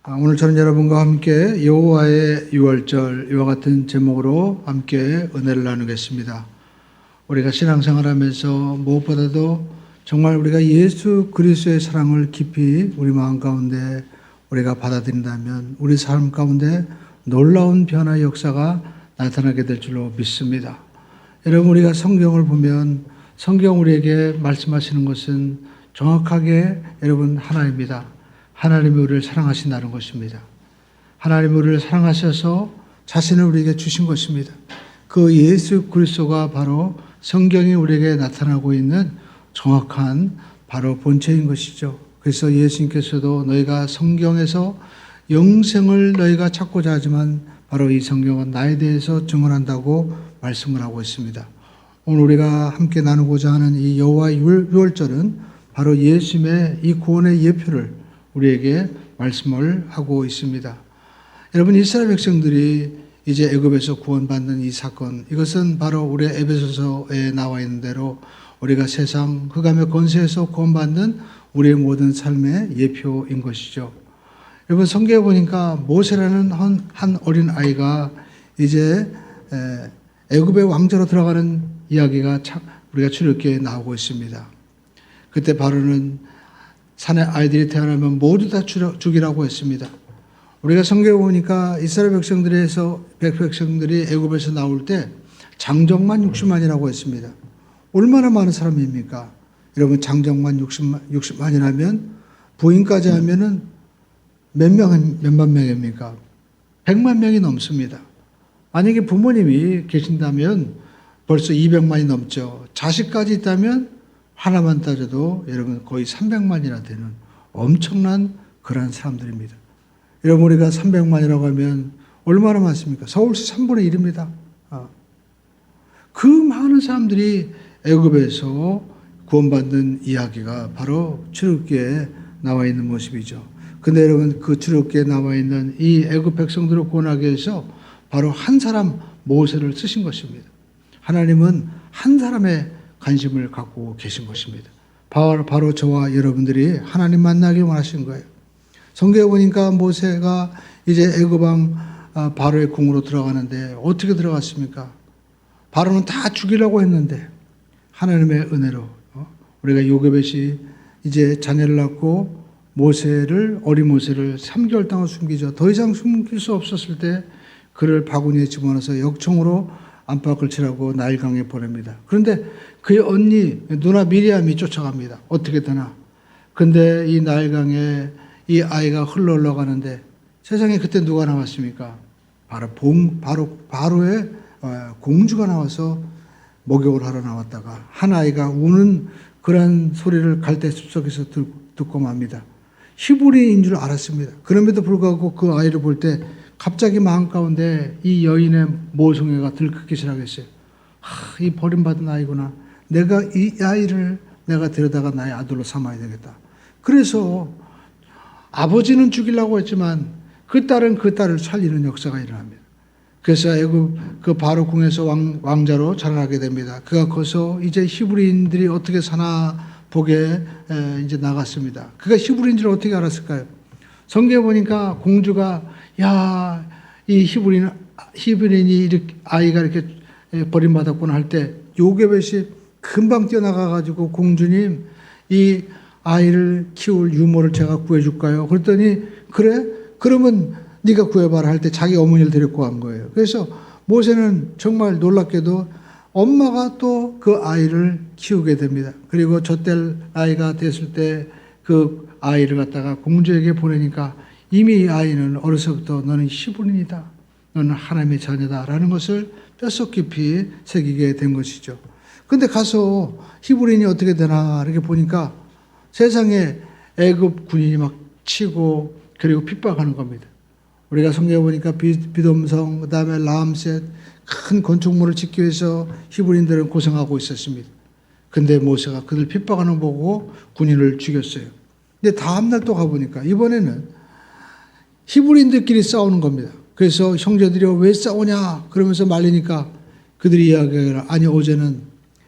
오늘 저는 여러분과 함께 여호와의 유월절 이와 같은 제목으로 함께 은혜를 나누겠습니다. 우리가 신앙생활하면서 무엇보다도 정말 우리가 예수 그리스도의 사랑을 깊이 우리 마음 가운데 우리가 받아들인다면 우리 삶 가운데 놀라운 변화의 역사가 나타나게 될 줄로 믿습니다. 여러분, 우리가 성경을 보면 성경 우리에게 말씀하시는 것은 정확하게 여러분 하나입니다. 하나님이 우리를 사랑하신다는 것입니다. 하나님이 우리를 사랑하셔서 자신을 우리에게 주신 것입니다. 그 예수 그리스도가 바로 성경이 우리에게 나타나고 있는 정확한 바로 본체인 것이죠. 그래서 예수님께서도 너희가 성경에서 영생을 너희가 찾고자 하지만 바로 이 성경은 나에 대해서 증언한다고 말씀을 하고 있습니다. 오늘 우리가 함께 나누고자 하는 이 여호와의 유월절은 바로 예수님의 이 구원의 예표를 우리에게 말씀을 하고 있습니다. 여러분, 이스라엘 백성들이 이제 애굽에서 구원받는 이 사건, 이것은 바로 우리 에베소서에 나와 있는 대로 우리가 세상 흑암의 권세에서 구원받는 우리의 모든 삶의 예표인 것이죠. 여러분, 성경에 보니까 모세라는 한 어린 아이가 이제 애굽의 왕자로 들어가는 이야기가 우리가 출애굽기에 나오고 있습니다. 그때 바로는 산의 아이들이 태어나면 모두 다 죽이라고 했습니다. 우리가 성경에 보니까 이스라엘 백성들이 애굽에서 나올 때 장정만 60만이라고 했습니다. 얼마나 많은 사람입니까? 여러분, 장정만 60만이라면 부인까지 하면은 몇만 명입니까? 100만 명이 넘습니다. 만약에 부모님이 계신다면 벌써 200만이 넘죠. 자식까지 있다면 하나만 따져도 여러분 거의 300만이나 되는 엄청난 그러한 사람들입니다. 여러분, 우리가 300만이라고 하면 얼마나 많습니까? 서울시 3분의 1입니다. 그 많은 사람들이 애굽에서 구원받는 이야기가 바로 출애굽기에 나와 있는 모습이죠. 근데 여러분, 그 출애굽기에 나와 있는 이 애굽 백성들을 구원하기 위해서 바로 한 사람 모세를 쓰신 것입니다. 하나님은 한 사람의 관심을 갖고 계신 것입니다. 바로 저와 여러분들이 하나님 만나길 원하신 거예요. 성경에 보니까 모세가 이제 애굽 왕 바로의 궁으로 들어가는데 어떻게 들어갔습니까? 바로는 다 죽이려고 했는데 하나님의 은혜로 우리가 요게벳이 이제 자녀를 낳고 어린 모세를 3개월 동안 숨기죠. 더 이상 숨길 수 없었을 때 그를 바구니에 집어넣어서 역청으로 안팎을 칠하고 나일강에 보냅니다. 그런데 그의 언니 누나 미리암이 쫓아갑니다. 어떻게 되나? 근데 이 나일강에 이 아이가 흘러 올라가는데 세상에 그때 누가 나왔습니까? 바로의 공주가 나와서 목욕을 하러 나왔다가 한 아이가 우는 그런 소리를 갈대 숲속에서 듣고 맙니다. 히브리인 줄 알았습니다. 그럼에도 불구하고 그 아이를 볼 때 갑자기 마음 가운데 이 여인의 모성애가 들끓기 시작했어요. 이 버림받은 아이구나. 내가 이 아이를 내가 데려다가 나의 아들로 삼아야 되겠다. 그래서 아버지는 죽이려고 했지만 그 딸을 살리는 역사가 일어납니다. 그래서 애굽 그 바로 궁에서 왕자로 자라나게 됩니다. 그가 거기서 이제 히브리인들이 어떻게 사나 보게 이제 나갔습니다. 그가 히브리인 줄 어떻게 알았을까요? 성경에 보니까 공주가 이 히브리인이 이렇게 아이가 이렇게 버림받았구나 할 때 요게벳이 금방 뛰어나가가지고 공주님, 이 아이를 키울 유모를 제가 구해줄까요? 그랬더니 그래? 그러면 네가 구해봐라 할 때 자기 어머니를 데리고 간 거예요. 그래서 모세는 정말 놀랍게도 엄마가 또 그 아이를 키우게 됩니다. 그리고 젖될 아이가 됐을 때 그 아이를 갖다가 공주에게 보내니까 이미 이 아이는 어려서부터 너는 히브리인이다. 너는 하나님의 자녀다라는 것을 뼛속 깊이 새기게 된 것이죠. 근데 가서 히브리인이 어떻게 되나 이렇게 보니까 세상에 애굽 군인이 막 치고 그리고 핍박하는 겁니다. 우리가 성경에 보니까 비돔성, 그 다음에 라암셋 큰 건축물을 짓기 위해서 히브리인들은 고생하고 있었습니다. 근데 모세가 그들 핍박하는 거 보고 군인을 죽였어요. 근데 다음날 또 가보니까 이번에는 히브리인들끼리 싸우는 겁니다. 그래서 형제들이 왜 싸우냐 그러면서 말리니까 그들이 이야기하기를 아니 어제는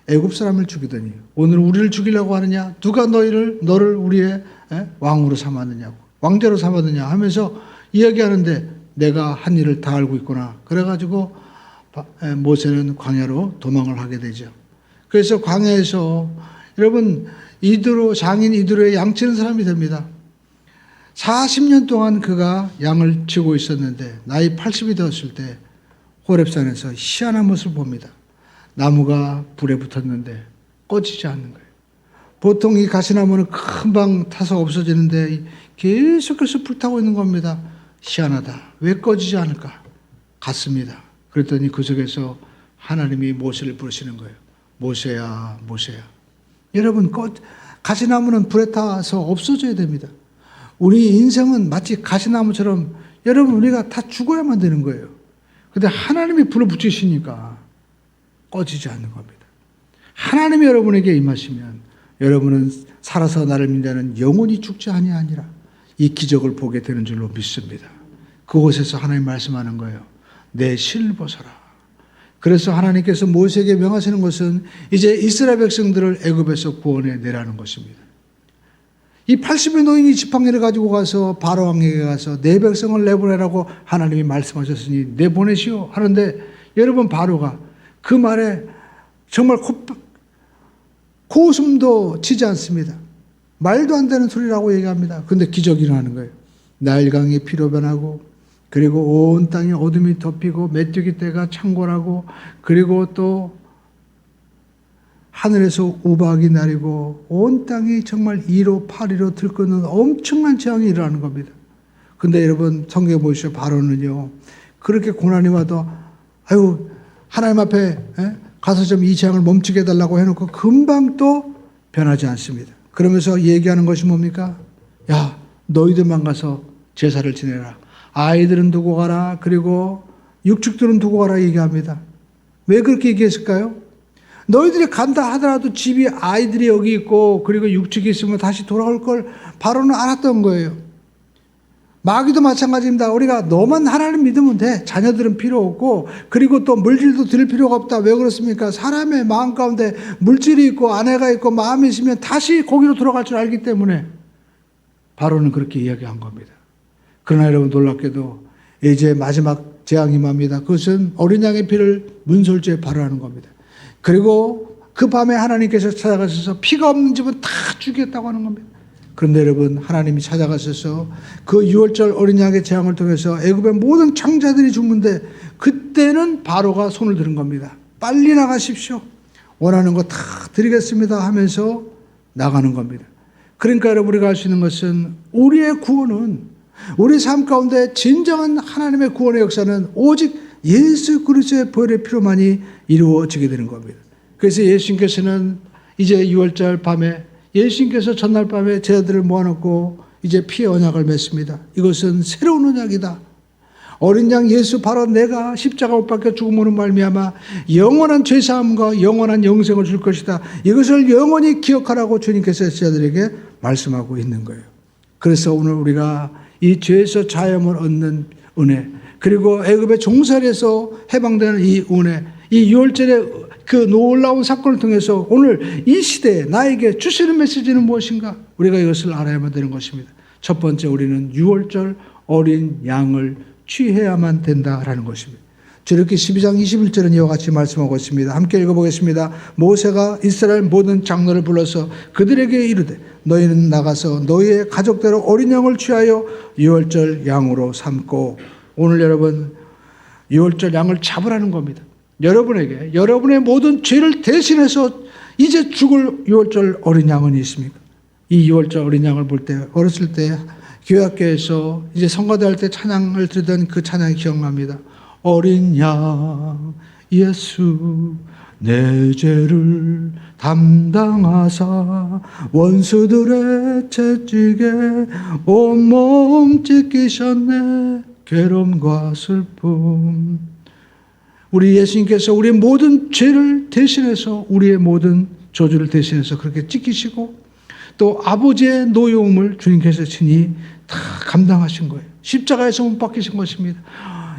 애굽 사람을 죽이더니 오늘 우리를 죽이려고 하느냐? 누가 너를 우리의 왕으로 삼았느냐고 왕자로 삼았느냐 하면서 이야기하는데 내가 한 일을 다 알고 있구나. 그래가지고 모세는 광야로 도망을 하게 되죠. 그래서 광야에서 여러분 장인 이드로의 양치는 사람이 됩니다. 40년 동안 그가 양을 치고 있었는데 나이 80이 되었을 때 호렙산에서 희한한 모습을 봅니다. 나무가 불에 붙었는데 꺼지지 않는 거예요. 보통 이 가시나무는 금방 타서 없어지는데 계속해서 불타고 있는 겁니다. 희한하다. 왜 꺼지지 않을까? 갔습니다. 그랬더니 그 속에서 하나님이 모세를 부르시는 거예요. 모세야, 모세야. 여러분, 가시나무는 불에 타서 없어져야 됩니다. 우리 인생은 마치 가시나무처럼 여러분 우리가 다 죽어야만 되는 거예요. 근데 하나님이 불을 붙이시니까 꺼지지 않는 겁니다. 하나님이 여러분에게 임하시면 여러분은 살아서 나를 믿는 영원히 죽지 아니하니라. 이 기적을 보게 되는 줄로 믿습니다. 그곳에서 하나님 말씀하는 거예요. 내 실을 벗어라. 그래서 하나님께서 모세에게 명하시는 것은 이제 이스라엘 백성들을 애굽에서 구원해 내라는 것입니다. 이 80의 노인이 지팡이를 가지고 가서 바로 왕에게 가서 내 백성을 내보내라고 하나님이 말씀하셨으니 내보내시오 하는데 여러분 바로가 그 말에 정말 코웃음도 치지 않습니다. 말도 안 되는 소리라고 얘기합니다. 그런데 기적이 일어나는 거예요. 나일강이 피로 변하고 그리고 온 땅에 어둠이 덮이고 메뚜기 떼가 창궐하고 그리고 또 하늘에서 우박이 내리고 온 땅이 정말 2로 8리로 들끓는 엄청난 재앙이 일어나는 겁니다. 근데 여러분 성경에 보시죠. 바로는요. 그렇게 고난이 와도 아유 하나님 앞에 가서 좀 이 재앙을 멈추게 해달라고 해놓고 금방 또 변하지 않습니다. 그러면서 얘기하는 것이 뭡니까? 야 너희들만 가서 제사를 지내라. 아이들은 두고 가라. 그리고 육축들은 두고 가라 얘기합니다. 왜 그렇게 얘기했을까요? 너희들이 간다 하더라도 집이 아이들이 여기 있고 그리고 육축이 있으면 다시 돌아올 걸 바로는 알았던 거예요. 마귀도 마찬가지입니다. 우리가 너만 하나님 믿으면 돼. 자녀들은 필요 없고 그리고 또 물질도 드릴 필요가 없다. 왜 그렇습니까? 사람의 마음 가운데 물질이 있고 아내가 있고 마음이 있으면 다시 거기로 돌아갈 줄 알기 때문에 바로는 그렇게 이야기한 겁니다. 그러나 여러분 놀랍게도 이제 마지막 재앙이 임합니다. 그것은 어린 양의 피를 문설주에 발효하는 겁니다. 그리고 그 밤에 하나님께서 찾아가셔서 피가 없는 집은 다 죽이겠다고 하는 겁니다. 그런데 여러분 하나님이 찾아가셔서 그 6월절 어린 양의 재앙을 통해서 애굽의 모든 창자들이 죽는데 그때는 바로가 손을 드는 겁니다. 빨리 나가십시오. 원하는 거 다 드리겠습니다 하면서 나가는 겁니다. 그러니까 여러분 우리가 할 수 있는 것은 우리의 구원은 우리 삶 가운데 진정한 하나님의 구원의 역사는 오직 예수 그리스도의 보혈의 피로만이 이루어지게 되는 겁니다. 그래서 예수님께서는 이제 6월절 밤에 예수님께서 전날 밤에 제자들을 모아놓고 이제 피의 언약을 맺습니다. 이것은 새로운 언약이다. 어린 양 예수 바로 내가 십자가 못 박혀 죽음으로 말미암아 영원한 죄사함과 영원한 영생을 줄 것이다. 이것을 영원히 기억하라고 주님께서 제자들에게 말씀하고 있는 거예요. 그래서 오늘 우리가 이 죄에서 자유함을 얻는 은혜 그리고 애굽의 종살이에서 해방되는 이 은혜 이 6월절의 그 놀라운 사건을 통해서 오늘 이 시대에 나에게 주시는 메시지는 무엇인가? 우리가 이것을 알아야만 되는 것입니다. 첫 번째 우리는 6월절 어린 양을 취해야만 된다라는 것입니다. 주력기 12장 21절은 이와 같이 말씀하고 있습니다. 함께 읽어보겠습니다. 모세가 이스라엘 모든 장로를 불러서 그들에게 이르되 너희는 나가서 너희의 가족대로 어린 양을 취하여 6월절 양으로 삼고 오늘 여러분 6월절 양을 잡으라는 겁니다. 여러분에게 여러분의 모든 죄를 대신해서 이제 죽을 6월절 어린 양은 있습니까? 이 6월절 어린 양을 볼 때 어렸을 때 교회학교에서 이제 성가대 할 때 찬양을 드리던 그 찬양이 기억납니다. 어린 양 예수 내 죄를 담당하사 원수들의 채찍에 온몸 찢기셨네 괴로움과 슬픔. 우리 예수님께서 우리의 모든 죄를 대신해서 우리의 모든 저주를 대신해서 그렇게 찢기시고 또 아버지의 노여움을 주님께서 친히 다 감당하신 거예요. 십자가에서 못 박히신 것입니다.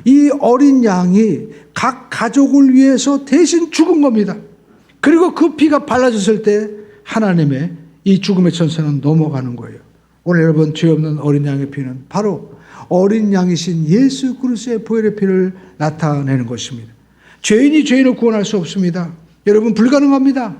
이 어린 양이 각 가족을 위해서 대신 죽은 겁니다. 그리고 그 피가 발라졌을 때 하나님의 이 죽음의 천사는 넘어가는 거예요. 오늘 여러분 죄 없는 어린 양의 피는 바로 어린 양이신 예수 그리스도의 보혈의 피를 나타내는 것입니다. 죄인이 죄인을 구원할 수 없습니다. 여러분, 불가능합니다.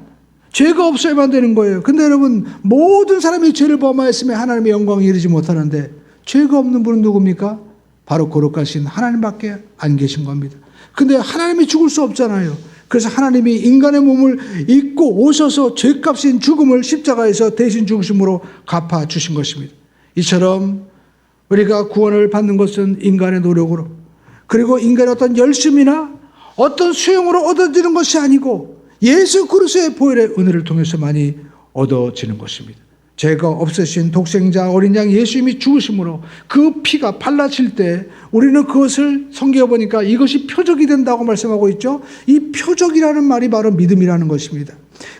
죄가 없어야만 되는 거예요. 근데 여러분, 모든 사람이 죄를 범하였으면 하나님의 영광에 이르지 못하는데 죄가 없는 분은 누굽니까? 바로 거룩하신 하나님밖에 안 계신 겁니다. 근데 하나님이 죽을 수 없잖아요. 그래서 하나님이 인간의 몸을 입고 오셔서 죄값인 죽음을 십자가에서 대신 죽으심으로 갚아주신 것입니다. 이처럼 우리가 구원을 받는 것은 인간의 노력으로, 그리고 인간의 어떤 열심이나 어떤 수용으로 얻어지는 것이 아니고 예수 그리스도의 보혈의 은혜를 통해서만이 얻어지는 것입니다. 죄가 없으신 독생자 어린 양 예수님이 죽으심으로 그 피가 발라질 때 우리는 그것을 성경에 보니까 이것이 표적이 된다고 말씀하고 있죠. 이 표적이라는 말이 바로 믿음이라는 것입니다.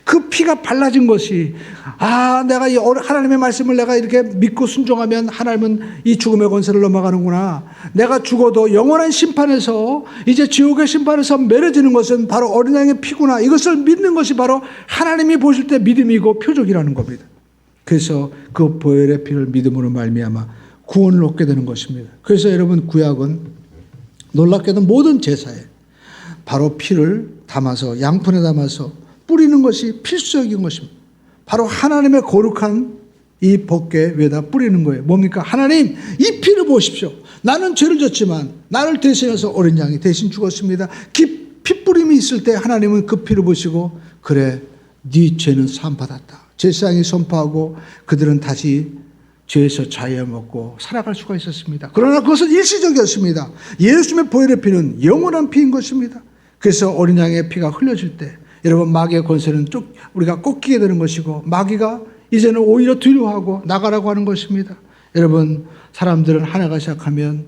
그 피가 발라진 것이, 내가 이 하나님의 말씀을 내가 이렇게 믿고 순종하면 하나님은 이 죽음의 권세를 넘어가는구나. 내가 죽어도 영원한 심판에서, 이제 지옥의 심판에서 매려지는 것은 바로 어린 양의 피구나. 이것을 믿는 것이 바로 하나님이 보실 때 믿음이고 표적이라는 겁니다. 그래서 그 보혈의 피를 믿음으로 말미암아 구원을 얻게 되는 것입니다. 그래서 여러분, 구약은 놀랍게도 모든 제사에 바로 피를 담아서, 양푼에 담아서 뿌리는 것이 필수적인 것입니다. 바로 하나님의 거룩한 이 법궤 위에다 뿌리는 거예요. 뭡니까? 하나님, 이 피를 보십시오. 나는 죄를 졌지만 나를 대신해서 어린 양이 대신 죽었습니다. 피 뿌림이 있을 때 하나님은 그 피를 보시고, 그래, 네 죄는 사함받았다. 제사장이 선포하고 그들은 다시 죄에서 자유함을 먹고 살아갈 수가 있었습니다. 그러나 그것은 일시적이었습니다. 예수님의 보혈의 피는 영원한 피인 것입니다. 그래서 어린 양의 피가 흘려질 때 여러분, 마귀의 권세는 우리가 꺾이게 되는 것이고, 마귀가 이제는 오히려 두려워하고 나가라고 하는 것입니다. 여러분, 사람들은 하나가 시작하면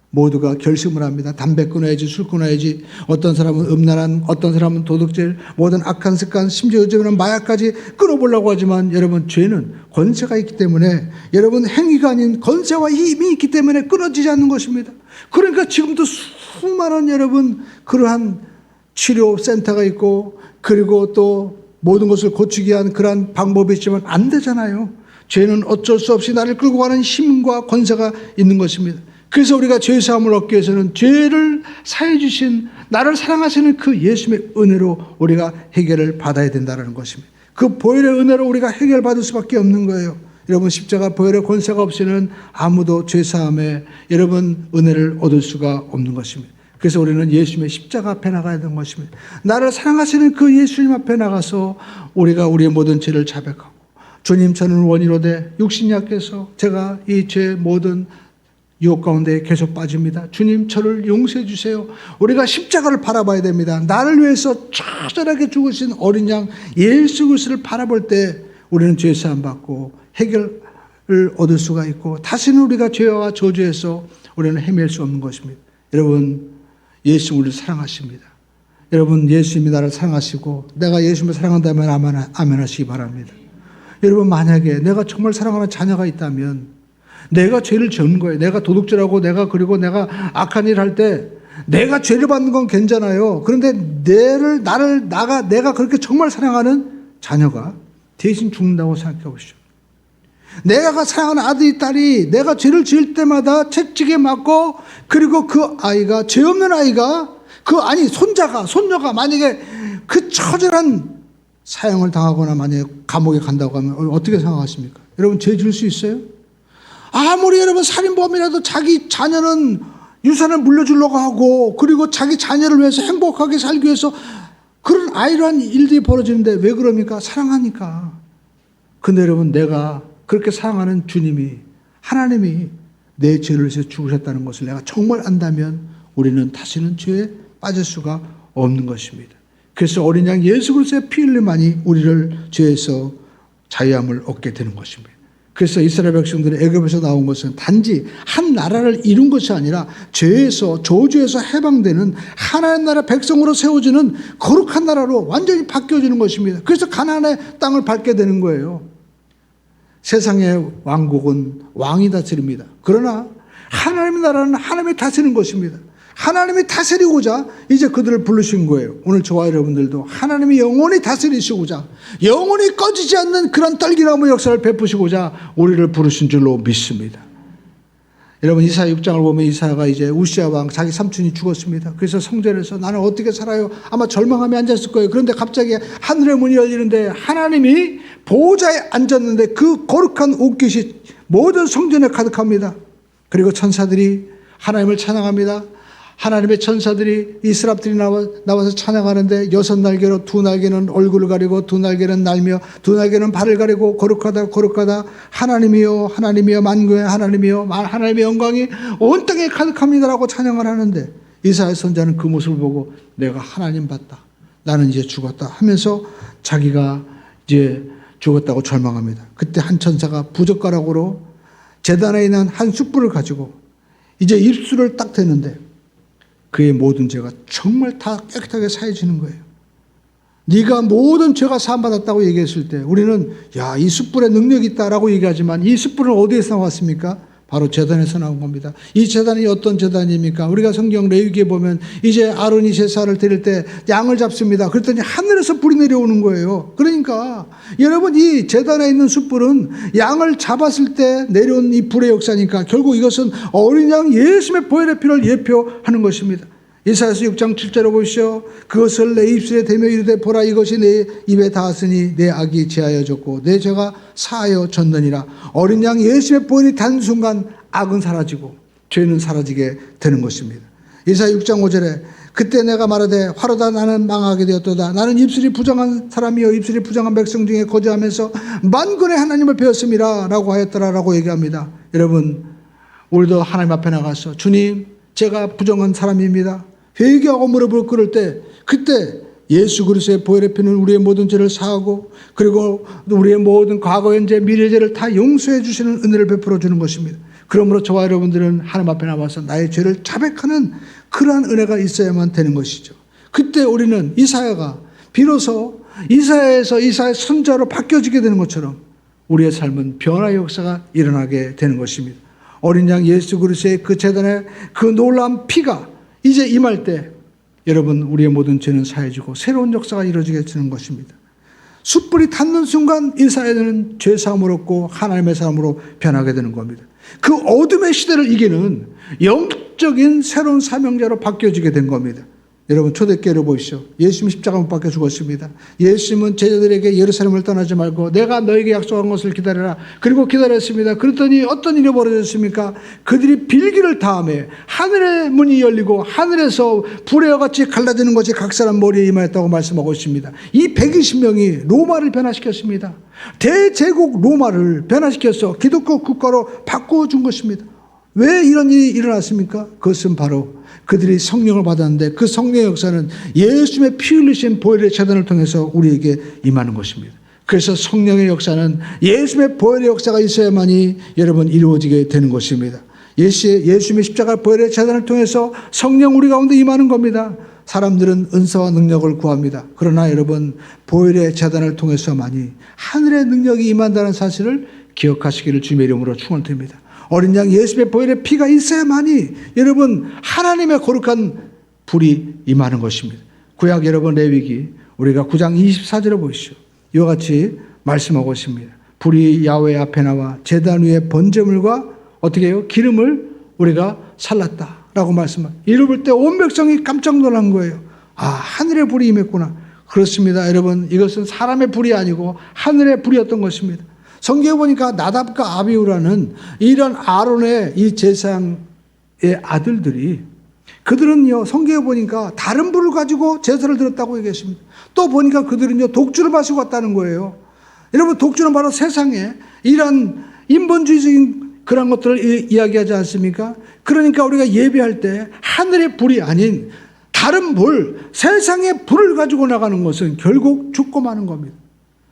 모두가 결심을 합니다. 담배 끊어야지, 술 끊어야지, 어떤 사람은 음란한, 어떤 사람은 도둑질, 모든 악한 습관, 심지어 요즘에는 마약까지 끊어보려고 하지만 여러분, 죄는 권세가 있기 때문에, 여러분, 행위가 아닌 권세와 힘이 있기 때문에 끊어지지 않는 것입니다. 그러니까 지금도 수많은 여러분, 그러한 치료센터가 있고, 그리고 또 모든 것을 고치기 위한 그러한 방법이 있지만 안 되잖아요. 죄는 어쩔 수 없이 나를 끌고 가는 힘과 권세가 있는 것입니다. 그래서 우리가 죄 사함을 얻기 위해서는 죄를 사해 주신, 나를 사랑하시는 그 예수님의 은혜로 우리가 해결을 받아야 된다는 것입니다. 그 보혈의 은혜로 우리가 해결받을 수밖에 없는 거예요. 여러분, 십자가 보혈의 권세가 없이는 아무도 죄 사함에 여러분 은혜를 얻을 수가 없는 것입니다. 그래서 우리는 예수님의 십자가 앞에 나가야 되는 것입니다. 나를 사랑하시는 그 예수님 앞에 나가서 우리가 우리의 모든 죄를 자백하고, 주님, 저는 원이로되 육신이 약해서 제가 이 죄의 모든 유혹 가운데 계속 빠집니다. 주님, 저를 용서해 주세요. 우리가 십자가를 바라봐야 됩니다. 나를 위해서 처절하게 죽으신 어린 양 예수 그리스도를 바라볼 때 우리는 죄사함 받고 해결을 얻을 수가 있고, 다시는 우리가 죄와 저주에서 우리는 헤맬 수 없는 것입니다. 여러분, 예수님 우리를 사랑하십니다. 여러분, 예수님이 나를 사랑하시고 내가 예수님을 사랑한다면 아멘 하시기 바랍니다. 여러분, 만약에 내가 정말 사랑하는 자녀가 있다면, 내가 죄를 지은 거예요. 내가 도둑질하고 내가 악한 일 할 때 내가 죄를 받는 건 괜찮아요. 그런데 내가 그렇게 정말 사랑하는 자녀가 대신 죽는다고 생각해 보시죠. 내가 사랑하는 아들이, 딸이 내가 죄를 지을 때마다 채찍에 맞고, 그리고 그 아이가, 죄 없는 아이가, 손녀가 만약에 그 처절한 사형을 당하거나 만약에 감옥에 간다고 하면 어떻게 생각하십니까? 여러분, 죄 지을 수 있어요? 아무리 여러분 살인범이라도 자기 자녀는 유산을 물려주려고 하고, 그리고 자기 자녀를 위해서 행복하게 살기 위해서 그런 아이러한 일들이 벌어지는데 왜 그럽니까? 사랑하니까. 근데 여러분, 내가 그렇게 사랑하는 주님이, 하나님이 내 죄를 위해서 죽으셨다는 것을 내가 정말 안다면 우리는 다시는 죄에 빠질 수가 없는 것입니다. 그래서 어린 양 예수 그리스도의 피 흘림만이 우리를 죄에서 자유함을 얻게 되는 것입니다. 그래서 이스라엘 백성들이 애굽에서 나온 것은 단지 한 나라를 이룬 것이 아니라 죄에서, 저주에서 해방되는 하나님 나라 백성으로 세워지는 거룩한 나라로 완전히 바뀌어지는 것입니다. 그래서 가나안의 땅을 밟게 되는 거예요. 세상의 왕국은 왕이 다스립니다. 그러나 하나님의 나라는 하나님이 다스리는 것입니다. 하나님이 다스리고자 이제 그들을 부르신 거예요. 오늘 저와 여러분들도 하나님이 영원히 다스리시고자, 영원히 꺼지지 않는 그런 떨기나무 역사를 베푸시고자 우리를 부르신 줄로 믿습니다. 여러분 이사야 6장을 보면 이사야가 이제 우시아 왕 자기 삼촌이 죽었습니다. 그래서 성전에서 나는 어떻게 살아요? 아마 절망하며 앉았을 거예요. 그런데 갑자기 하늘의 문이 열리는데 하나님이 보호자에 앉았는데 그 거룩한 옷깃이 모든 성전에 가득합니다. 그리고 천사들이 하나님을 찬양합니다. 하나님의 천사들이 이스라엘들이 나와서 찬양하는데 6날개로 2날개는 얼굴을 가리고 2날개는 날며 2날개는 발을 가리고 거룩하다 거룩하다 하나님이여 하나님이여 만군의 하나님이여 하나님의 영광이 온 땅에 가득합니다라고 찬양을 하는데 이사야 선지자는 그 모습을 보고 내가 하나님 봤다. 나는 이제 죽었다 하면서 자기가 이제 죽었다고 절망합니다. 그때 한 천사가 부젓가락으로 제단에 있는 한 숯불을 가지고 이제 입술을 딱 대는데 그의 모든 죄가 정말 다 깨끗하게 사해지는 거예요. 네가 모든 죄가 사함받았다고 얘기했을 때 우리는 야, 이 숯불에 능력이 있다라고 얘기하지만 이 숯불은 어디에서 나왔습니까? 바로 제단에서 나온 겁니다. 이 제단이 어떤 제단입니까? 우리가 성경 레위기에 보면 이제 아론이 제사를 드릴 때 양을 잡습니다. 그랬더니 하늘에서 불이 내려오는 거예요. 그러니까 여러분 이 제단에 있는 숯불은 양을 잡았을 때 내려온 이 불의 역사니까 결국 이것은 어린 양 예수님의 보혈의 피를 예표하는 것입니다. 이사야서 6장 7절을 보시오. 그것을 내 입술에 대며 이르되 보라 이것이 내 입에 닿았으니 내 악이 제하여졌고 내 죄가 사하여졌느니라. 어린 양 예수의 보혈이 닿는 순간 악은 사라지고 죄는 사라지게 되는 것입니다. 이사야 6장 5절에 그때 내가 말하되 화로다 나는 망하게 되었도다. 나는 입술이 부정한 사람이요 입술이 부정한 백성 중에 거주하면서 만군의 하나님을 배웠음이라 라고 하였더라라고 얘기합니다. 여러분 우리도 하나님 앞에 나가서 주님 제가 부정한 사람입니다. 회개하고 무릎을 꿇을 때 그때 예수 그리스도의 보혈의 피는 우리의 모든 죄를 사하고 그리고 우리의 모든 과거 현재 미래 죄를 다 용서해 주시는 은혜를 베풀어 주는 것입니다. 그러므로 저와 여러분들은 하나님 앞에 나와서 나의 죄를 자백하는 그러한 은혜가 있어야만 되는 것이죠. 그때 우리는 이사야가 비로소 이사야에서 이사야 선자로 바뀌어지게 되는 것처럼 우리의 삶은 변화의 역사가 일어나게 되는 것입니다. 어린 양 예수 그리스도의 그 제단의 그 놀라운 피가 이제 임할 때 여러분 우리의 모든 죄는 사해지고 새로운 역사가 이루어지게 되는 것입니다. 숯불이 닿는 순간 이사야는 죄사함을 얻고 하나님의 사람으로 변하게 되는 겁니다. 그 어둠의 시대를 이기는 영적인 새로운 사명자로 바뀌어지게 된 겁니다. 여러분 초대교회를 보십시오. 예수님 십자가 못 박혀 죽었습니다. 예수님은 제자들에게 예루살렘을 떠나지 말고 내가 너에게 약속한 것을 기다려라. 그리고 기다렸습니다. 그랬더니 어떤 일이 벌어졌습니까? 그들이 빌기를 다음에 하늘의 문이 열리고 하늘에서 불의 같이 갈라지는 것이 각 사람 머리에 임하였다고 말씀하고 있습니다. 이 120명이 로마를 변화시켰습니다. 대제국 로마를 변화시켜서 기독교 국가로 바꿔준 것입니다. 왜 이런 일이 일어났습니까? 그것은 바로 그들이 성령을 받았는데 그 성령의 역사는 예수님의 피 흘리신 보혈의 제단을 통해서 우리에게 임하는 것입니다. 그래서 성령의 역사는 예수님의 보혈의 역사가 있어야만이 여러분 이루어지게 되는 것입니다. 예수님의 십자가 보혈의 제단을 통해서 성령 우리 가운데 임하는 겁니다. 사람들은 은사와 능력을 구합니다. 그러나 여러분 보혈의 제단을 통해서만이 하늘의 능력이 임한다는 사실을 기억하시기를 주님의 이름으로 축원드립니다. 어린 양 예수의 보혈의 피가 있어야만이 여러분 하나님의 거룩한 불이 임하는 것입니다. 구약 여러분 레위기 우리가 9장 24절을 보시죠. 이와 같이 말씀하고 있습니다. 불이 야훼 앞에 나와 제단 위에 번제물과 어떻게 해요? 기름을 우리가 살랐다라고 말씀합니다. 이를 볼 때 온 백성이 깜짝 놀란 거예요. 아, 하늘의 불이 임했구나. 그렇습니다. 여러분 이것은 사람의 불이 아니고 하늘의 불이었던 것입니다. 성경에 보니까 나답과 아비후라는 이런 아론의 이 제사장의 아들들이 그들은요 성경에 보니까 다른 불을 가지고 제사를 드렸다고 얘기했습니다. 또 보니까 그들은요 독주를 마시고 왔다는 거예요. 여러분 독주는 바로 세상에 이런 인본주의적인 그런 것들을 이야기하지 않습니까? 그러니까 우리가 예배할 때 하늘의 불이 아닌 다른 불, 세상의 불을 가지고 나가는 것은 결국 죽고 마는 겁니다.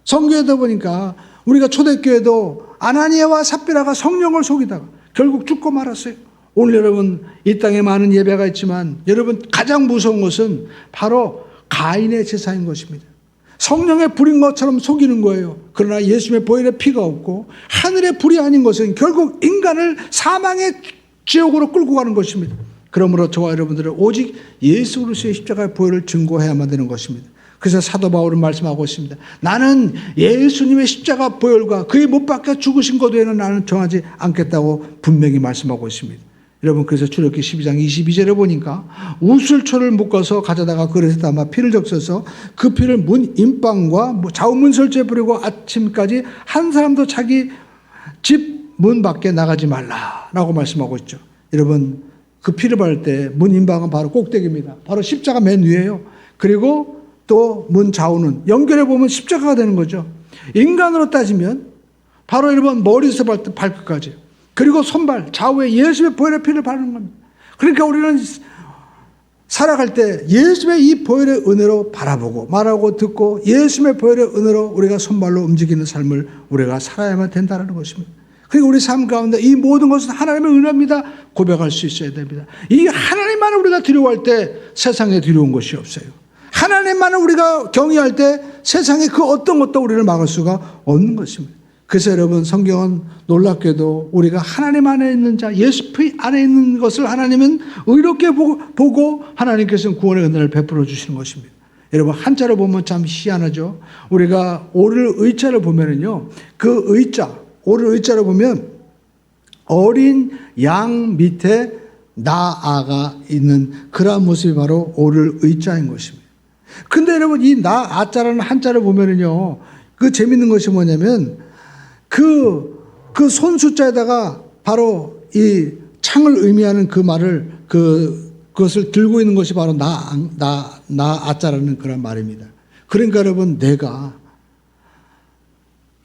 성경에도 보니까 우리가 초대교회도 아나니아와 삽비라가 성령을 속이다가 결국 죽고 말았어요. 오늘 여러분 이 땅에 많은 예배가 있지만 여러분 가장 무서운 것은 바로 가인의 제사인 것입니다. 성령의 불인 것처럼 속이는 거예요. 그러나 예수님의 보혈의 피가 없고 하늘의 불이 아닌 것은 결국 인간을 사망의 지옥으로 끌고 가는 것입니다. 그러므로 저와 여러분들은 오직 예수 그리스도의 십자가의 보혈을 증거해야만 되는 것입니다. 그래서 사도 바울은 말씀하고 있습니다. 나는 예수님의 십자가 보혈과 그의 못 박혀 죽으신 것 외에는 나는 정하지 않겠다고 분명히 말씀하고 있습니다. 여러분, 그래서 출애굽기 12장 22절에 보니까 우슬초를 묶어서 가져다가 그릇에 담아 피를 적셔서 그 피를 문 인방과 좌우 문설주에 뿌리고 아침까지 한 사람도 자기 집 문 밖에 나가지 말라라고 말씀하고 있죠. 여러분, 그 피를 바를 때 문 인방은 바로 꼭대기입니다. 바로 십자가 맨 위에요. 그리고 또 문 좌우는 연결해 보면 십자가가 되는 거죠. 인간으로 따지면 바로 여러분 머리에서 발끝까지, 그리고 손발 좌우에 예수의 보혈의 피를 바르는 겁니다. 그러니까 우리는 살아갈 때 예수의 이 보혈의 은혜로 바라보고 말하고 듣고 예수의 보혈의 은혜로 우리가 손발로 움직이는 삶을 우리가 살아야만 된다는 것입니다. 그리고 우리 삶 가운데 이 모든 것은 하나님의 은혜입니다 고백할 수 있어야 됩니다. 이 하나님만을 우리가 두려워할 때 세상에 두려운 것이 없어요. 하나님만을 우리가 경외할 때 세상에 그 어떤 것도 우리를 막을 수가 없는 것입니다. 그래서 여러분, 성경은 놀랍게도 우리가 하나님 안에 있는 자, 예수 안에 있는 것을 하나님은 의롭게 보고 하나님께서는 구원의 은혜를 베풀어 주시는 것입니다. 여러분, 한자로 보면 참 희한하죠. 우리가 오를 의자를 보면은요, 그 의자, 오를 의자를 보면 어린 양 밑에 나아가 있는 그러한 모습이 바로 오를 의자인 것입니다. 근데 여러분, 이 나아자라는 한자를 보면은요, 그 재밌는 것이 뭐냐면 그 손숫자에다가 바로 이 창을 의미하는 그 말을 그것을 들고 있는 것이 바로 나아자라는 그런 말입니다. 그러니까 여러분, 내가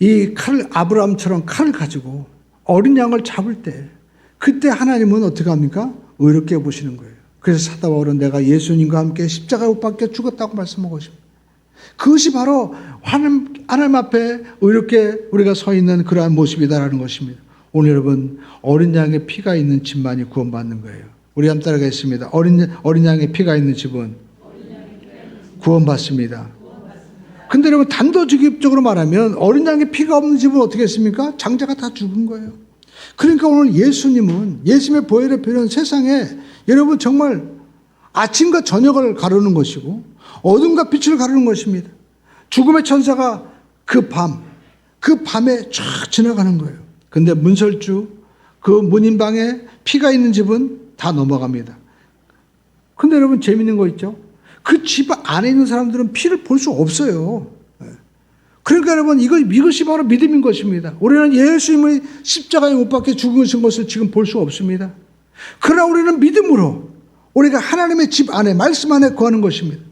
이 아브라함처럼 칼을 가지고 어린 양을 잡을 때 그때 하나님은 어떻게 합니까? 의롭게 보시는 거예요. 그래서 사도 바울은 내가 예수님과 함께 십자가에 못 박혀 죽었다고 말씀하고 있습니다. 그것이 바로 하나님 앞에 의롭게 우리가 서 있는 그러한 모습이다라는 것입니다. 오늘 여러분, 어린 양의 피가 있는 집만이 구원받는 거예요. 우리 한번 따라가겠습니다. 어린 양의 피가 있는 집은 구원받습니다. 근데 여러분, 단도직입적으로 말하면 어린 양의 피가 없는 집은 어떻게 했습니까? 장자가 다 죽은 거예요. 그러니까 오늘 예수님은, 예수님의 보혈의 피는 세상에 여러분 정말 아침과 저녁을 가르는 것이고 어둠과 빛을 가르는 것입니다. 죽음의 천사가 그 밤에 쫙 지나가는 거예요. 근데 문설주, 그 문인방에 피가 있는 집은 다 넘어갑니다. 근데 여러분, 재밌는 거 있죠? 그 집 안에 있는 사람들은 피를 볼 수 없어요. 그러니까 여러분, 이것이 바로 믿음인 것입니다. 우리는 예수님의 십자가에 못 박혀 죽으신 것을 지금 볼 수 없습니다. 그러나 우리는 믿음으로 우리가 하나님의 집 안에, 말씀 안에 거하는 것입니다.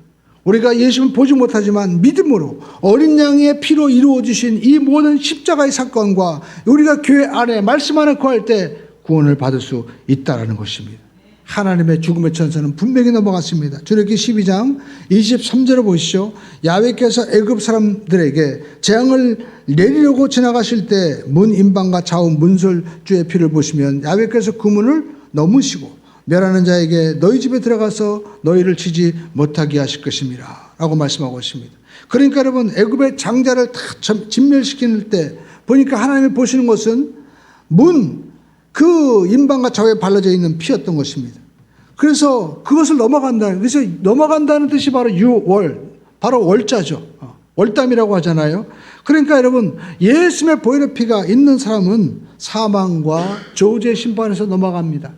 우리가 예수님을 보지 못하지만 믿음으로 어린 양의 피로 이루어지신 이 모든 십자가의 사건과 우리가 교회 안에, 말씀 안에 거할 때 구원을 받을 수 있다는 것입니다. 하나님의 죽음의 천사는 분명히 넘어갔습니다. 출애굽기 12장 23절을 보시죠. 야훼께서 애굽 사람들에게 재앙을 내리려고 지나가실 때 문 인방과 좌우 문설주의 피를 보시면 야훼께서 그 문을 넘으시고 멸하는 자에게 너희 집에 들어가서 너희를 치지 못하게 하실 것입니다 라고 말씀하고 있습니다. 그러니까 여러분, 애굽의 장자를 다 진멸시킬 때 보니까 하나님이 보시는 것은 그 인방과 좌우에 발라져 있는 피였던 것입니다. 그래서 그것을 넘어간다. 그래서 넘어간다는 뜻이 바로 바로 월자죠. 월담이라고 하잖아요. 그러니까 여러분, 예수님의 보혈의 피가 있는 사람은 사망과 저주의 심판에서 넘어갑니다.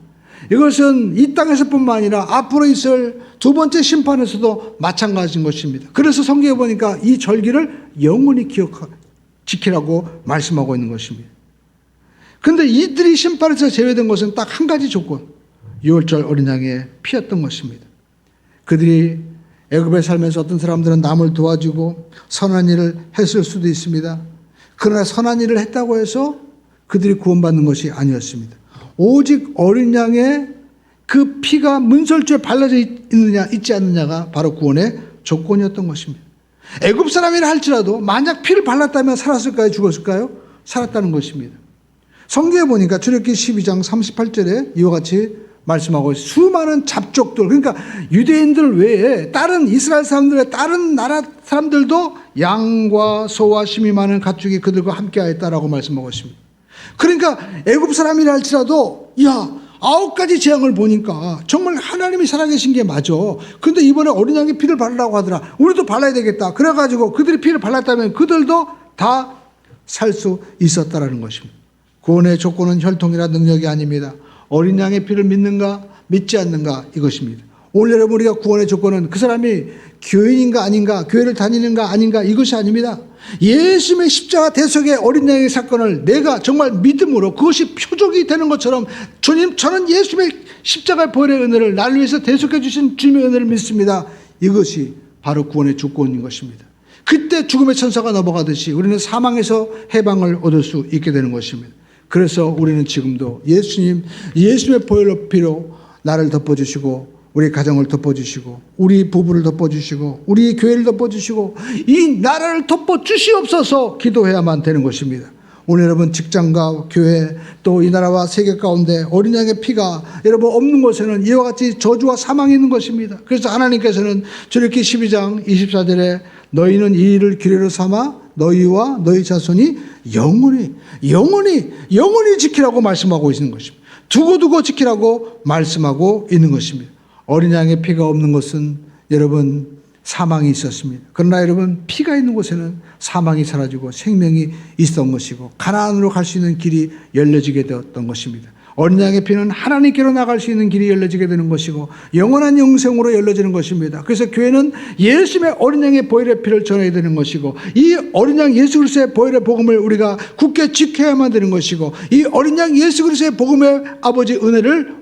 이것은 이 땅에서뿐만 아니라 앞으로 있을 두 번째 심판에서도 마찬가지인 것입니다. 그래서 성경에 보니까 이 절기를 영원히 지키라고 말씀하고 있는 것입니다. 근데 이들이 심판에서 제외된 것은 딱 한 가지 조건, 유월절 어린 양의 피였던 것입니다. 그들이 애굽에 살면서 어떤 사람들은 남을 도와주고 선한 일을 했을 수도 있습니다. 그러나 선한 일을 했다고 해서 그들이 구원받는 것이 아니었습니다. 오직 어린 양의 그 피가 문설주에 발라져 있지 않느냐가 바로 구원의 조건이었던 것입니다. 애굽 사람이라 할지라도 만약 피를 발랐다면 살았을까요? 죽었을까요? 살았다는 것입니다. 성경에 보니까 출애굽기 12장 38절에 이와 같이 말씀하고 있어요. 수많은 잡족들, 그러니까 유대인들 외에 다른 이스라엘 사람들의 다른 나라 사람들도 양과 소와 심이 많은 가축이 그들과 함께 하였다라고 말씀하고 있습니다. 그러니까 애굽 사람이라 할지라도 9가지 재앙을 보니까 정말 하나님이 살아계신 게 맞아. 근데 이번에 어린 양의 피를 바르라고 하더라. 우리도 발라야 되겠다. 그래가지고 그들이 피를 발랐다면 그들도 다 살 수 있었다라는 것입니다. 구원의 조건은 혈통이나 능력이 아닙니다. 어린 양의 피를 믿는가 믿지 않는가 이것입니다. 오늘 여러분 우리가 구원의 조건은 그 사람이 교인인가 아닌가, 교회를 다니는가 아닌가 이것이 아닙니다. 예수님의 십자가 대속의 어린 양의 사건을 내가 정말 믿음으로 그것이 표적이 되는 것처럼 주님 저는 예수님의 십자가의 보혈의 은혜를 나를 위해서 대속해 주신 주님의 은혜를 믿습니다. 이것이 바로 구원의 조건인 것입니다. 그때 죽음의 천사가 넘어가듯이 우리는 사망에서 해방을 얻을 수 있게 되는 것입니다. 그래서 우리는 지금도 예수님의 보혈의 피로 나를 덮어주시고 우리 가정을 덮어주시고 우리 부부를 덮어주시고 우리 교회를 덮어주시고 이 나라를 덮어주시옵소서 기도해야만 되는 것입니다. 오늘 여러분 직장과 교회 또 이 나라와 세계 가운데 어린 양의 피가 여러분 없는 곳에는 이와 같이 저주와 사망이 있는 것입니다. 그래서 하나님께서는 출애굽기 12장 24절에 너희는 이 일을 규례로 삼아 너희와 너희 자손이 영원히 지키라고 말씀하고 있는 것입니다. 두고두고 지키라고 말씀하고 있는 것입니다. 어린 양의 피가 없는 것은 여러분 사망이 있었습니다. 그러나 여러분 피가 있는 곳에는 사망이 사라지고 생명이 있었던 것이고 가나안으로 갈 수 있는 길이 열려지게 되었던 것입니다. 어린 양의 피는 하나님께로 나갈 수 있는 길이 열려지게 되는 것이고 영원한 영생으로 열려지는 것입니다. 그래서 교회는 예수님의 어린 양의 보혈의 피를 전해야 되는 것이고 이 어린 양 예수 그리스도의 보혈의 복음을 우리가 굳게 지켜야만 되는 것이고 이 어린 양 예수 그리스도의 복음의 아버지 은혜를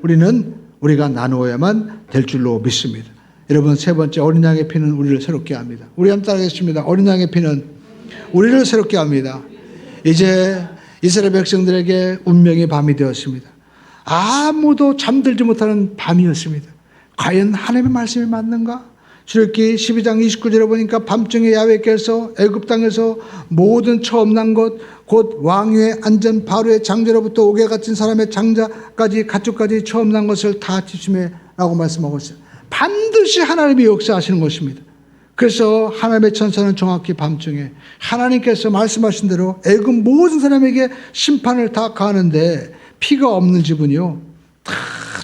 우리가 나누어야만 될 줄로 믿습니다. 여러분 세 번째 어린 양의 피는 우리를 새롭게 합니다. 우리 한번 따라하겠습니다. 어린 양의 피는 우리를 새롭게 합니다. 이제 이스라엘 백성들에게 운명의 밤이 되었습니다. 아무도 잠들지 못하는 밤이었습니다. 과연 하나님의 말씀이 맞는가? 출애굽기 12장 29절에 보니까 밤중에 야훼께서 애굽 땅에서 모든 처음 난 것 곧 왕위에 앉은 바로의 장자로부터 옥에 갇힌 사람의 장자까지 가축까지 처음 난 것을 다 지침해라고 말씀하고 있어요. 반드시 하나님이 역사하시는 것입니다. 그래서 하나님의 천사는 정확히 밤중에 하나님께서 말씀하신 대로 애굽 모든 사람에게 심판을 다 가하는데 피가 없는 집은요 다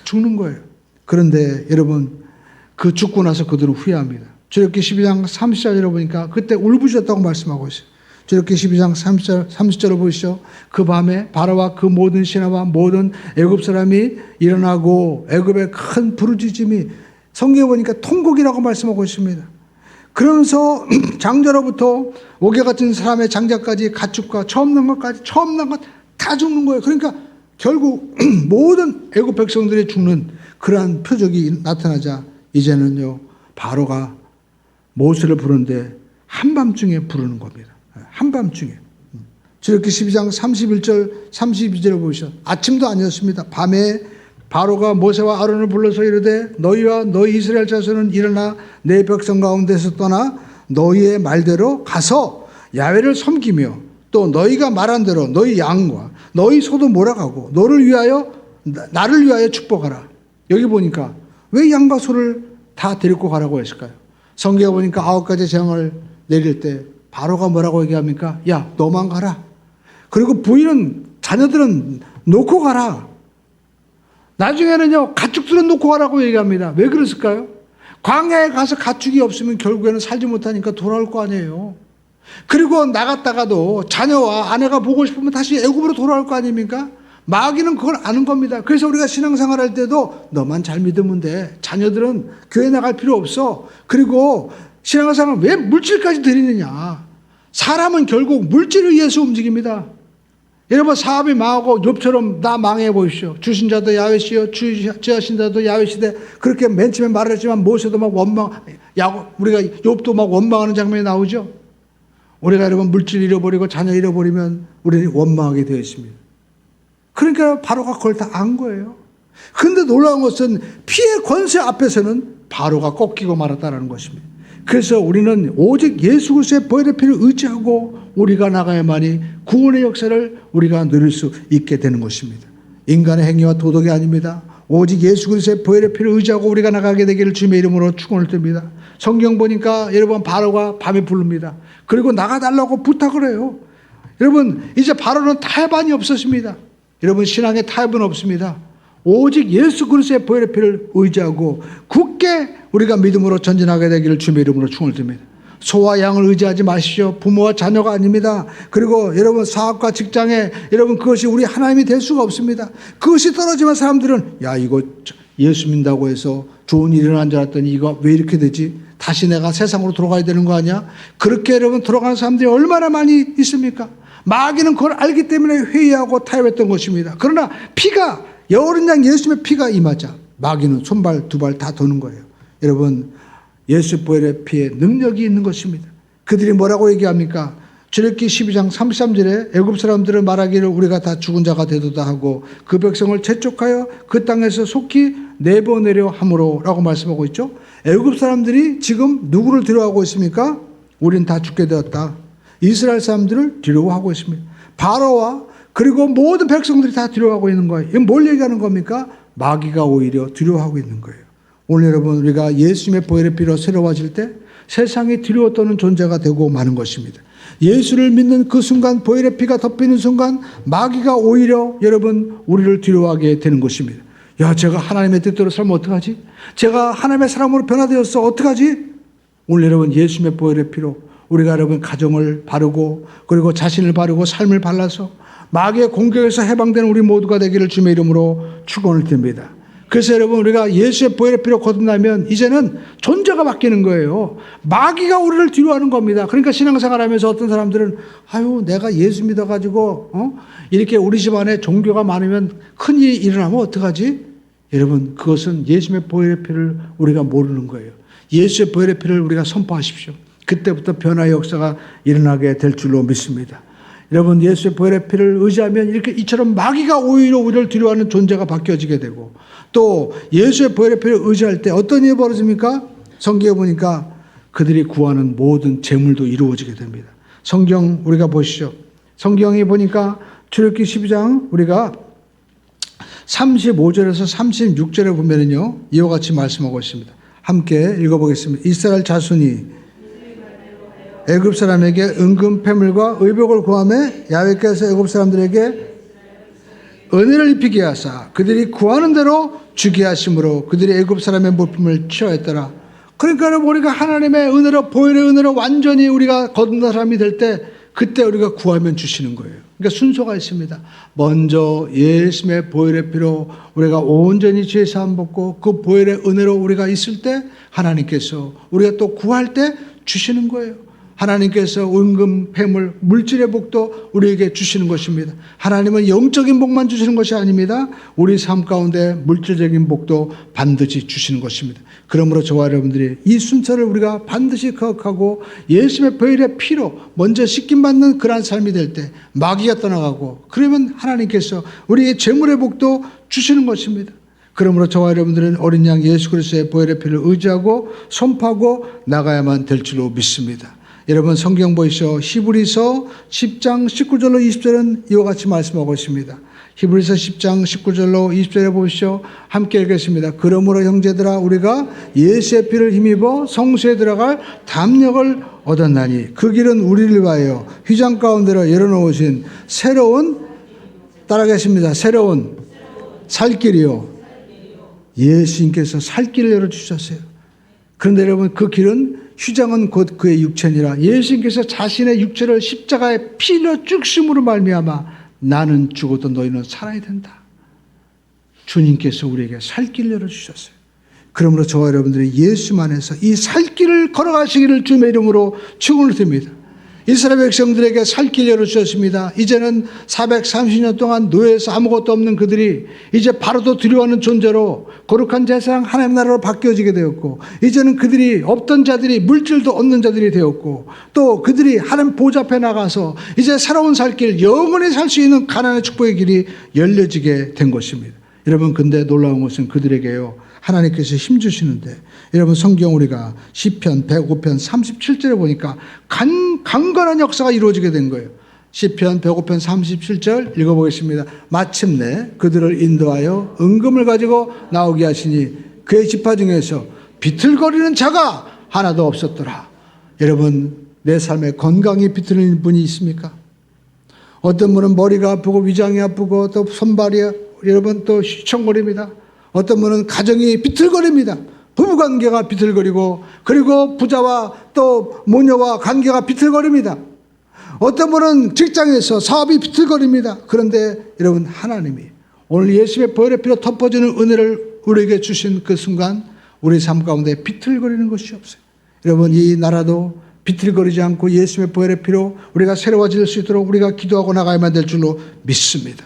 죽는 거예요. 그런데 여러분 그 죽고 나서 그들은 후회합니다. 출애굽기 12장 30절에 보니까 그때 울부짖었다고 말씀하고 있어요. 출애굽기 12장 30절을 보시죠. 그 밤에 바로와 그 모든 신하와 모든 애굽 사람이 일어나고 애굽의 큰 부르짖음이 성경에 보니까 통곡이라고 말씀하고 있습니다. 그러면서 장자로부터 옥에 갇힌 사람의 장자까지 가축과 처음 난 것 다 죽는 거예요. 그러니까 결국 모든 애굽 백성들이 죽는 그러한 표적이 나타나자 이제는요 바로가 모세를 부르는데 한밤중에 부르는 겁니다. 한밤중에. 출애굽기 12장 31절 32절을 보시죠. 아침도 아니었습니다. 밤에 바로가 모세와 아론을 불러서 이르되 너희와 너희 이스라엘 자손은 일어나 내 백성 가운데서 떠나 너희의 말대로 가서 야훼를 섬기며 또 너희가 말한 대로 너희 양과 너희 소도 몰아가고 나를 위하여 축복하라. 여기 보니까 왜 양과 소를 다 데리고 가라고 했을까요? 성경에 보니까 9가지 재앙을 내릴 때 바로가 뭐라고 얘기합니까? 야 너만 가라. 그리고 부인은 자녀들은 놓고 가라. 나중에는요 가축들은 놓고 가라고 얘기합니다. 왜 그랬을까요? 광야에 가서 가축이 없으면 결국에는 살지 못하니까 돌아올 거 아니에요. 그리고 나갔다가도 자녀와 아내가 보고 싶으면 다시 애굽으로 돌아올 거 아닙니까? 마귀는 그걸 아는 겁니다. 그래서 우리가 신앙생활할 때도 너만 잘 믿으면 돼. 자녀들은 교회 나갈 필요 없어. 그리고 신앙생활 왜 물질까지 드리느냐. 사람은 결국 물질을 위해서 움직입니다. 여러분 사업이 망하고 욥처럼 다 망해 보십시오. 주신 자도 야훼시요 취하신 자도 야훼시되 그렇게 맨 처음에 말을 했지만 모세도 막 우리가 욥도 막 원망하는 장면이 나오죠. 우리가 여러분 물질 잃어버리고 자녀 잃어버리면 우리는 원망하게 되어 있습니다. 그러니까 바로가 그걸 다 안 거예요. 그런데 놀라운 것은 피의 권세 앞에서는 바로가 꺾이고 말았다는 것입니다. 그래서 우리는 오직 예수 그리스도의 보혈의 피를 의지하고 우리가 나가야만이 구원의 역사를 우리가 누릴 수 있게 되는 것입니다. 인간의 행위와 도덕이 아닙니다. 오직 예수 그리스도의 보혈의 피를 의지하고 우리가 나가게 되기를 주님의 이름으로 축원을 드립니다. 성경 보니까 여러분 바로가 밤에 부릅니다. 그리고 나가달라고 부탁을 해요. 여러분 이제 바로는 타협안이 없었습니다. 여러분 신앙에 타협은 없습니다. 오직 예수 그리스도의 보혈의 피를 의지하고 굳게 우리가 믿음으로 전진하게 되기를 주님의 이름으로 축원을 드립니다. 소와 양을 의지하지 마십시오. 부모와 자녀가 아닙니다. 그리고 여러분 사업과 직장에 여러분 그것이 우리 하나님이 될 수가 없습니다. 그것이 떨어지면 사람들은 야 이거 예수 믿는다고 해서 좋은 일이 일어난 줄 알았더니 이거 왜 이렇게 되지? 다시 내가 세상으로 돌아가야 되는 거 아니야? 그렇게 여러분 돌아가는 사람들이 얼마나 많이 있습니까? 마귀는 그걸 알기 때문에 회의하고 타협했던 것입니다. 그러나 피가 여어린 양 예수님의 피가 임하자 마귀는 손발 두 발 다 도는 거예요. 여러분 예수 보혈의 피에 능력이 있는 것입니다. 그들이 뭐라고 얘기합니까? 출애굽기 12장 33절에 애굽 사람들은 말하기를 우리가 다 죽은 자가 되도다 하고 그 백성을 재촉하여 그 땅에서 속히 내보내려 함으로 라고 말씀하고 있죠. 애굽 사람들이 지금 누구를 두려워하고 있습니까? 우린 다 죽게 되었다. 이스라엘 사람들을 두려워하고 있습니다. 바로와 그리고 모든 백성들이 다 두려워하고 있는 거예요. 이건 뭘 얘기하는 겁니까? 마귀가 오히려 두려워하고 있는 거예요. 오늘 여러분 우리가 예수님의 보혈의 피로 새로워질 때 세상이 두려워 떠는 존재가 되고 마는 것입니다. 예수를 믿는 그 순간 보혈의 피가 덮이는 순간 마귀가 오히려 여러분 우리를 두려워하게 되는 것입니다. 야 제가 하나님의 뜻대로 살면 어떡하지? 제가 하나님의 사람으로 변화되었어 어떡하지? 오늘 여러분 예수님의 보혈의 피로 우리가 여러분 가정을 바르고 그리고 자신을 바르고 삶을 발라서 마귀의 공격에서 해방되는 우리 모두가 되기를 주님의 이름으로 축원을 드립니다. 그래서 여러분 우리가 예수의 보혈의 피로 거듭나면 이제는 존재가 바뀌는 거예요. 마귀가 우리를 두려워하는 겁니다. 그러니까 신앙생활하면서 어떤 사람들은 아유 내가 예수 믿어가지고 이렇게 우리 집안에 종교가 많으면 큰일이 일어나면 어떡하지? 여러분 그것은 예수의 보혈의 피를 우리가 모르는 거예요. 예수의 보혈의 피를 우리가 선포하십시오. 그때부터 변화의 역사가 일어나게 될 줄로 믿습니다. 여러분 예수의 보혈의 피를 의지하면 이렇게 이처럼 마귀가 오히려 우리를 두려워하는 존재가 바뀌어지게 되고 또 예수의 보혈의 피를 의지할 때 어떤 일이 벌어집니까? 성경에 보니까 그들이 구하는 모든 재물도 이루어지게 됩니다. 성경 우리가 보시죠. 성경에 보니까 출애굽기 12장 우리가 35절에서 36절에 보면은요 이와 같이 말씀하고 있습니다. 함께 읽어보겠습니다. 이스라엘 자손이 애굽 사람에게 은금 패물과 의복을 구하매 야훼께서 애굽 사람들에게 은혜를 입히게 하사 그들이 구하는 대로 주게 하심으로 그들이 애굽 사람의 물품을 취하였더라. 그러니까 여러분 우리가 하나님의 은혜로 보혈의 은혜로 완전히 우리가 거듭난 사람이 될 때 그때 우리가 구하면 주시는 거예요. 그러니까 순서가 있습니다. 먼저 예수님의 보혈의 피로 우리가 온전히 죄 사함 받고 그 보혈의 은혜로 우리가 있을 때 하나님께서 우리가 또 구할 때 주시는 거예요. 하나님께서 은금, 폐물, 물질의 복도 우리에게 주시는 것입니다. 하나님은 영적인 복만 주시는 것이 아닙니다. 우리 삶 가운데 물질적인 복도 반드시 주시는 것입니다. 그러므로 저와 여러분들이 이 순서를 우리가 반드시 기억하고 예수님의 보혈의 피로 먼저 씻김받는 그러한 삶이 될 때 마귀가 떠나가고 그러면 하나님께서 우리의 재물의 복도 주시는 것입니다. 그러므로 저와 여러분들은 어린 양 예수 그리스도의 보혈의 피를 의지하고 선포하고 나가야만 될 줄로 믿습니다. 여러분 성경 보시죠. 히브리서 10장 19절로 20절은 이와 같이 말씀하고 있습니다. 히브리서 10장 19절로 20절에 보시죠. 함께 읽겠습니다. 그러므로 형제들아 우리가 예수의 피를 힘입어 성소에 들어갈 담력을 얻었나니 그 길은 우리를 위하여 휘장 가운데로 열어놓으신 새로운 따라가겠습니다. 새로운 살길이요. 예수님께서 살길을 열어주셨어요. 그런데 여러분 그 길은 휘장은 곧 그의 육체니라. 예수님께서 자신의 육체를 십자가에 피로 죽심으로 말미암아 나는 죽어도 너희는 살아야 된다. 주님께서 우리에게 살길을 열어주셨어요. 그러므로 저와 여러분들이 예수 안에서 이 살길을 걸어가시기를 주님의 이름으로 축원을 드립니다. 이스라엘 백성들에게 살길 열어주셨습니다. 이제는 430년 동안 노예에서 아무것도 없는 그들이 이제 바로도 두려워하는 존재로 거룩한 제사장 하나님 나라로 바뀌어지게 되었고 이제는 그들이 없던 자들이 물질도 얻는 자들이 되었고 또 그들이 하나님 보좌 앞에 나가서 이제 새로운 살길 영원히 살 수 있는 가나안의 축복의 길이 열려지게 된 것입니다. 여러분 근데 놀라운 것은 그들에게요 하나님께서 힘주시는데 여러분 성경 우리가 시편 105편 37절에 보니까 강건한 역사가 이루어지게 된 거예요. 시편 105편 37절 읽어보겠습니다. 마침내 그들을 인도하여 은금을 가지고 나오게 하시니 그의 지파 중에서 비틀거리는 자가 하나도 없었더라. 여러분 내 삶에 건강이 비틀리는 분이 있습니까? 어떤 분은 머리가 아프고 위장이 아프고 또 손발이 여러분 또 휘청거립니다. 어떤 분은 가정이 비틀거립니다. 부부관계가 비틀거리고, 그리고 부자와 또 모녀와 관계가 비틀거립니다. 어떤 분은 직장에서 사업이 비틀거립니다. 그런데 여러분, 하나님이 오늘 예수의 보혈의 피로 덮어주는 은혜를 우리에게 주신 그 순간 우리 삶 가운데 비틀거리는 것이 없어요. 여러분, 이 나라도 비틀거리지 않고 예수의 보혈의 피로 우리가 새로워질 수 있도록 우리가 기도하고 나가야만 될 줄로 믿습니다.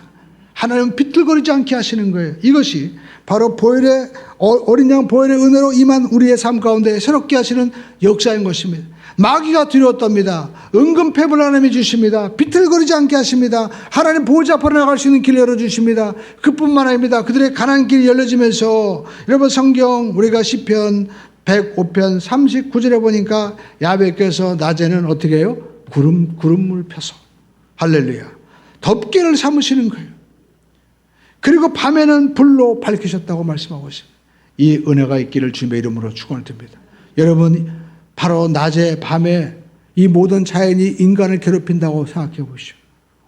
하나님은 비틀거리지 않게 하시는 거예요. 이것이 바로 보혈의 어린 양 보혈의 은혜로 임한 우리의 삶 가운데 새롭게 하시는 역사인 것입니다. 마귀가 두려웠답니다. 은근 패불 하나님이 주십니다. 비틀거리지 않게 하십니다. 하나님 보호자 앞으로 나갈 수 있는 길을 열어주십니다. 그뿐만 아닙니다. 그들의 가난한 길이 열려지면서, 여러분 성경 우리가 시편 105편 39절에 보니까 야훼께서 낮에는 어떻게 해요? 구름을 펴서, 할렐루야, 덮개를 삼으시는 거예요. 그리고 밤에는 불로 밝히셨다고 말씀하고 있습니다. 이 은혜가 있기를 주님의 이름으로 축원드립니다. 여러분, 바로 낮에 밤에 이 모든 자연이 인간을 괴롭힌다고 생각해 보시오.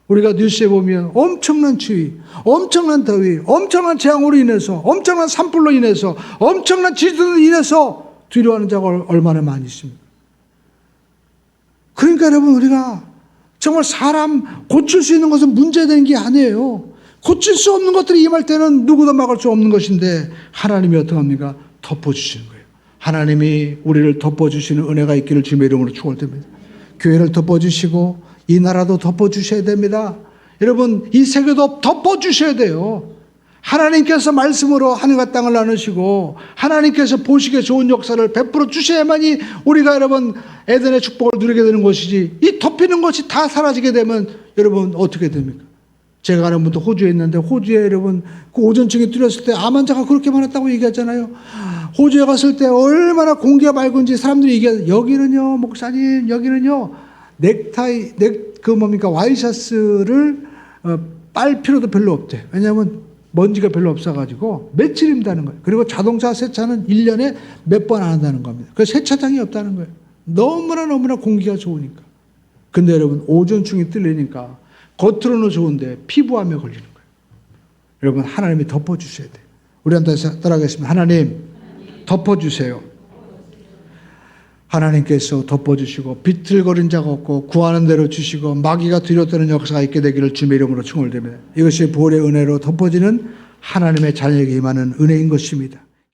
우리가 뉴스에 보면 엄청난 추위, 엄청난 더위, 엄청난 재앙으로 인해서, 엄청난 산불로 인해서, 엄청난 지진으로 인해서 두려워하는 자가 얼마나 많이 있습니까? 그러니까 여러분, 우리가 정말 사람 고칠 수 있는 것은 문제되는 게 아니에요. 고칠 수 없는 것들이 임할 때는 누구도 막을 수 없는 것인데, 하나님이 어떻게 합니까? 덮어주시는 거예요. 하나님이 우리를 덮어주시는 은혜가 있기를 주님의 이름으로 축원드립니다. 교회를 덮어주시고 이 나라도 덮어주셔야 됩니다. 여러분, 이 세계도 덮어주셔야 돼요. 하나님께서 말씀으로 하늘과 땅을 나누시고 하나님께서 보시기에 좋은 역사를 베풀어 주셔야만이 우리가 여러분 에덴의 축복을 누리게 되는 것이지, 이 덮이는 것이 다 사라지게 되면 여러분 어떻게 됩니까? 제가 아는 분도 호주에 있는데, 호주에 여러분 그 오존층이 뚫렸을 때 암 환자가 그렇게 많았다고 얘기하잖아요. 호주에 갔을 때 얼마나 공기가 맑은지 사람들이 얘기해요. 여기는요, 목사님, 여기는요, 넥타이, 와이셔츠를 빨 필요도 별로 없대. 왜냐하면 먼지가 별로 없어가지고 며칠 입는다는 거예요. 그리고 자동차 세차는 1년에 몇 번 안 한다는 겁니다. 그 세차장이 없다는 거예요. 너무나 공기가 좋으니까. 근데 여러분, 오존층이 뚫리니까 겉으로는 좋은데 피부암에 걸리는 거예요. 여러분, 하나님이 덮어주셔야 돼요. 우리 한번 따라하겠습니다. 하나님, 덮어주세요. 하나님께서 덮어주시고 비틀거린 자가 없고 구하는 대로 주시고 마귀가 두려워하는 역사가 있게 되기를 주님의 이름으로 축원드립니다. 이것이 보혈의 은혜로 덮어지는 하나님의 자녀에게 임하는 은혜인 것입니다.